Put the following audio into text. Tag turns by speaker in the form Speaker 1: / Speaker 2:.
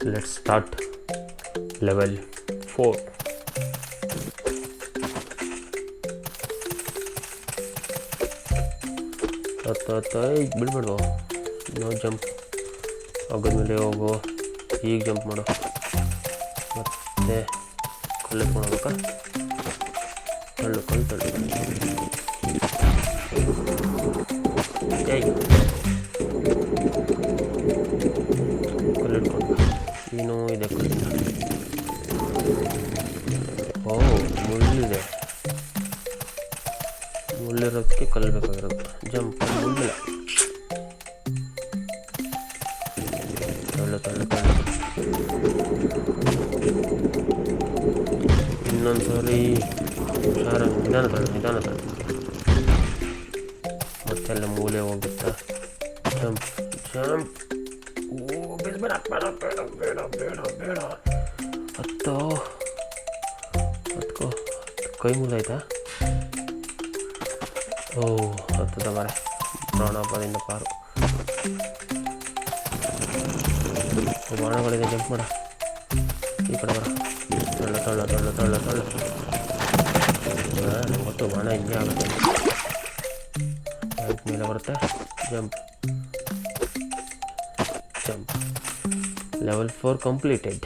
Speaker 1: Let's start level 4. ಈಗ ಬಿಡ್ಬೇಡು, no jump. ಮೇಲೆ ಹೋಗು, ಈಗ ಜಂಪ್ ಮಾಡು. ಮತ್ತೆ ಕಲ್ಲು ಎತ್ಕೊಂಡು ಹೋಗ್ಬೇಕಾ? ಕಲ್ಲು ಕಲ್ಲಿಟ್ಕೊಂಡು ಏನೋ ಇದೆ ಕಲ್ಲಿನ. ಓ, ಮುಳ್ಳಿದೆ. ಮುಳ್ಳಿರೋದಕ್ಕೆ ಕಲ್ಲು ಬೇಕಾಗಿರೋದು. ಜಂಪ್ ಮುಳ್ಳಿಲ್ಲ. ತಳ್ಳು ಇನ್ನೊಂದು ಸಾರಿ ಹುಷಾರಾಗಿ ನಿಧಾನ ತಳ್ಳು. ಮತ್ತೆಲ್ಲ ಮೂಲೆ ಹೋಗುತ್ತಾ. ಜಂಪ್. ಓ, ಬೇಡ. ಹತ್ಕೋ. ಕೈ ಮೂಲ ಆಯ್ತಾ? ಓ, ಹತ್ತದ ಬಾರೆ. ಪ್ರಾಣಾಪಾಯದಿಂದ ಪಾರು. ಬಾಣಗಳಿದೆ, ಜಂಪ್ ಮಾಡ. ಈ ಕಡೆ ಬರ. ತಳ್ಳ. ನಂಗೆ ಗೊತ್ತು, ಬಾಣ ಹಿಂಗೆ ಆಗುತ್ತೆ. ಬ್ಯಾಂಕ್ ಮೇಲೆ ಬರುತ್ತೆ. ಜಂಪ್. Level 4 completed.